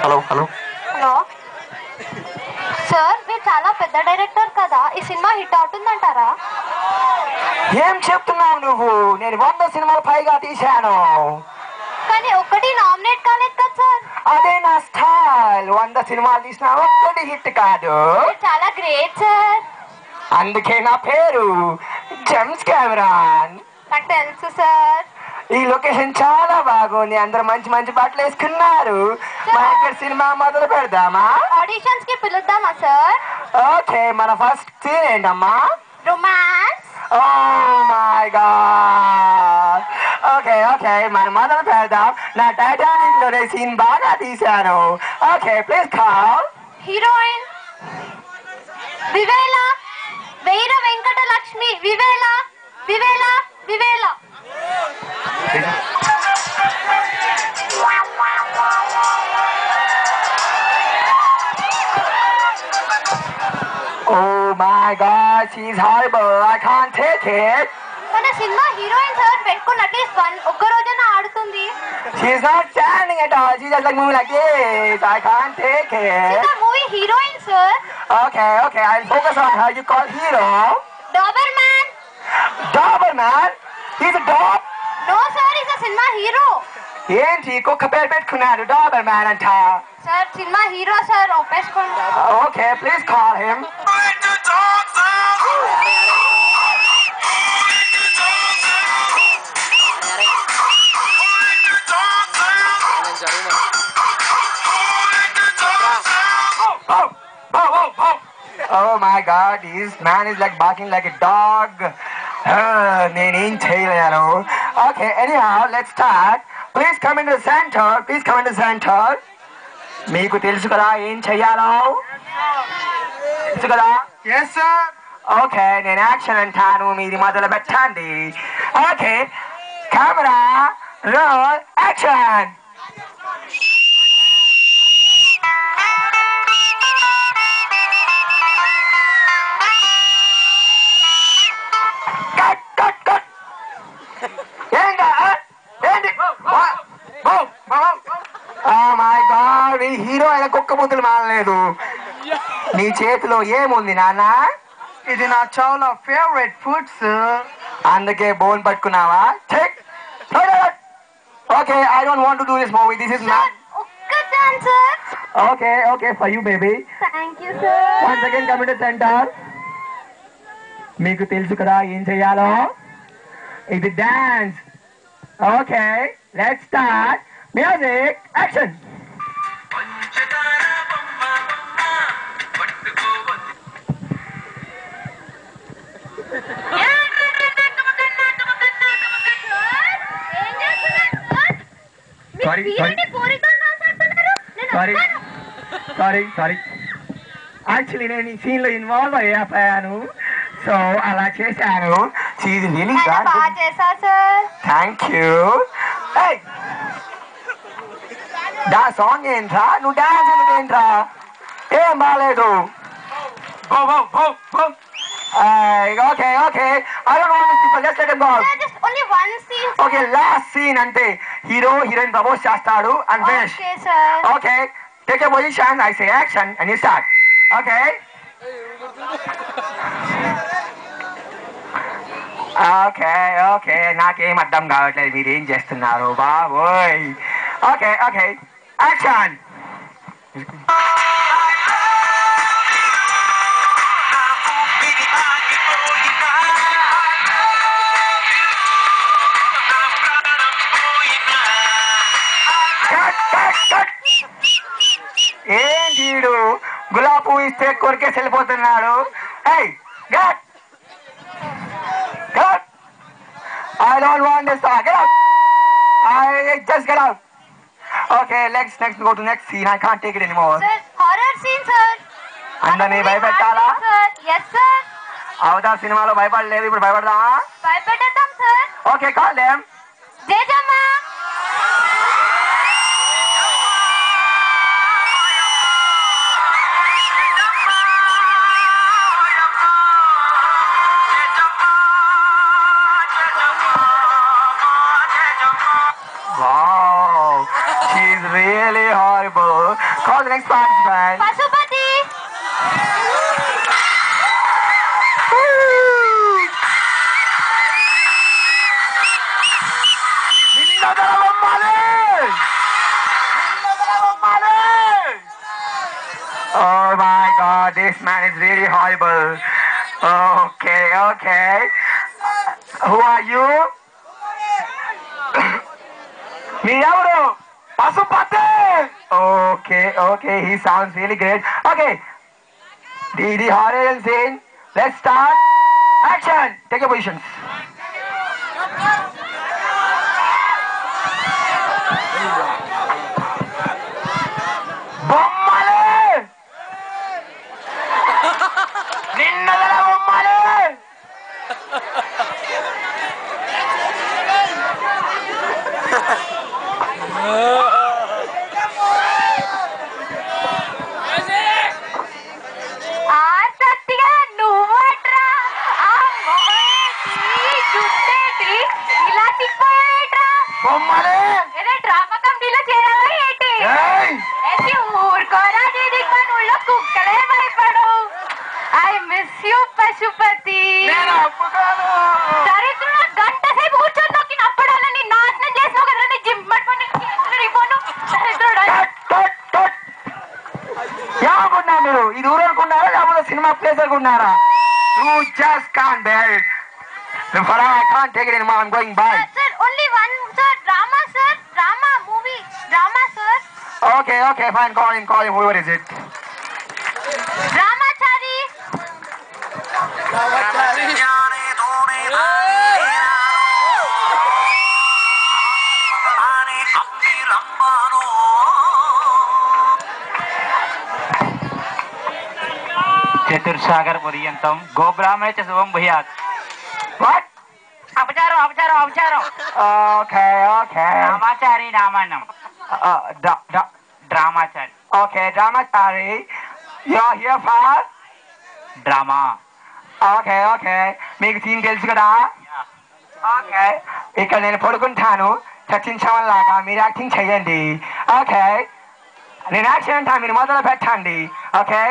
Hello hello hello sir, మీరు చాలా పెద్ద డైరెక్టర్ కదా, ఈ సినిమా హిట్ అవుతుందంటారా? ఏం చెప్తున్నావు నువ్వు? నేను 100 సినిమాలు పైగా తీశాను. కానీ ఒక్కటి నామినేట్ కాలేదు కదా సార్. అదే నా స్టైల్. 100 సినిమాలు తీసినా ఒక్కటి హిట్ కాదు. మీరు చాలా గ్రేట్ సార్. అందుకే నా పేరు జేమ్స్ కెమెరాన్. నాకు తెలుసు సార్. ఈ లొకేషన్ చాలా బాగుంది. అందరూ మంచి మంచి బట్టలు వేసుకున్నారు. మన ఇక్కడ సినిమా మొదలు పెడదామా? ఆడిషన్స్ కి పిలుద్దామా సార్? ఓకే, మన ఫస్ట్ సీన్ ఏంటమ్మా? Romance. Oh my God. Okay okay, మనం మొదలు పెడదాం. నా టైటానిక్ లోనే సీన్ బాగా తీశాను. Okay, please call. హీరోయిన్ వివేల, వీర వెంకటలక్ష్మి. వివేల వివేల వివేల. Oh my God, she's horrible. I can't take it. మన సినిమా హీరోయిన్ సార్ పెట్టుకున్న అట్లీస్ట్ ఒక్క రోజైనా ఆడుతుంది. She's not standing at all. She's just like moving like this. I can't take it. Movie heroine sir. Okay, okay, I'll focus on her. You call hero. Doberman. Doberman? He's a dog? No sir, is cinema hero. ఏంటి కుక్క పేరు పెట్టుకున్నాడు Doberman అంట? Sir cinema hero sir, ఒప్పేసుకోండి. Okay, please call him. Oh my God, this man is like barking like a dog. నేనేం చేయలేను. Okay, anyhow, let's start. Please come into the center. Please come into the center. మీకు తెలుసు కదా ఏం చెయ్యాలో? తెలుసు కదా? Yes, sir. ఓకే, నేను యాక్షన్ అంటాను, మీది మొదలు పెట్టండి. Okay, camera roll action. Cut cut cut. ఏంటి? Oh my God, ఈ హీరో ఆయన కుక్క బుద్ధులు మానలేదు. నీ చేతిలో ఏముంది నాన్న? ఇది నా చాలా ఫేవరెట్ ఫుడ్, సార్. అందుకే బోన్ పట్టుకున్నావా? Okay, I don't want to do this movie. This is not. ఒక్క chance sir. Okay okay, for you baby. Thank you sir. Once again come to centre. మీకు తెలుసు కదా ఏం చెయ్యాలో? ఇది dance. Okay, let's start. Music action. Sorry actually నేను ఈ scene లో ఇన్వాల్వ్ అయ్యాను, సో అలా చేశాను. బాగా చేశారు sir. Thank you. The song ఏంట్రా? నువ్వు డాన్స్ ఎందుకు ఏంట్రా? ఏం బాగాలేదు. Okay okay, I don't want this people, just let them go. Just only one scene. Okay, last scene అంటే హీరో హీరోయిన్ ప్రపోజ్ చేస్తాడు and finish. Okay sir. Okay, take a position, I say action and you start. Okay okay okay, నాకేం అర్థం కావట్లేదు మీరు ఏం చేస్తున్నారు బాబోయ్. Okay okay, action. ఏం చీడు గులాబ్ పువ్వు ఇస్తే కొరికేసి వెళ్ళిపోతున్నాడు. I don't want this song. Get out. Just get out. Okay, let's next go to next scene. I can't take it anymore. Sir, horror scene sir. అందరినీ భయపెట్టాలా? Yes sir. అవతార్ సినిమాలో భయపడలేదు, ఇప్పుడు భయపడదామా? భయపెట్టేద్దాం sir. Okay, call them. Jayajamma. Wow, she's really horrible. the next participant. Pashupati. Oh my God, this man is really horrible. Okay, okay. Who are you? Miyavru, Pasupati. Okay, okay. He sounds really great. Okay, the horror scene. Let's start. Action. Take your positions. బొమ్మలే నిన్నదల బొమ్మలే సత్తిగా నువ్వట్రా ఆ మొహేటి జుట్టేటి ఇలా తిప్పాయట్రా బొమ్మలే ఏదే drama కంపెనీలో చేరావా ఏంటి ఏంటి ఊరుకోరా దీనికి మన ఊళ్ళో కుక్కలే భయపడు ఐ మిస్ యూ పశుపతి నేను అప్పుకోను దరిద్రుడు గంట సేపు కూర్చొని నొక్కినప్పుడల్లా నాశనం చేసావు కదా నీ జిమ్ పట్టుకొని రిపోను దరిద్రుడు ఏమనుకున్నా మీరు ఇది ఊరు అనుకున్నారా లేకపోతే సినిమా ప్లేస్ అనుకున్నారా you just can't bear it I can't take it anymore. I'm going by. Sir, only one, sir. Drama, sir. Drama, movie. Drama, sir. Okay, okay, fine. Call him. Whoever is it? Dramachari. చతుర్సాగర్ పర్యంతం గోబ్రాహ్మణ చ శుభం భూయాత్. What? అపచారం అపచారం అపచారం. Okay, okay. Ramachari Ramayanam. Dramachari. Okay, Dramachari. You're here for? Drama. Okay, okay. మీకు scene తెలుసు కదా? ఓకే ఇక్కడ నేను పడుకుంటాను చర్చించడంలాగా మీరు యాక్టింగ్ చేయండి. ఓకే నేను యాక్షన్ అంటా మీరు మొదలు పెట్టండి. ఓకే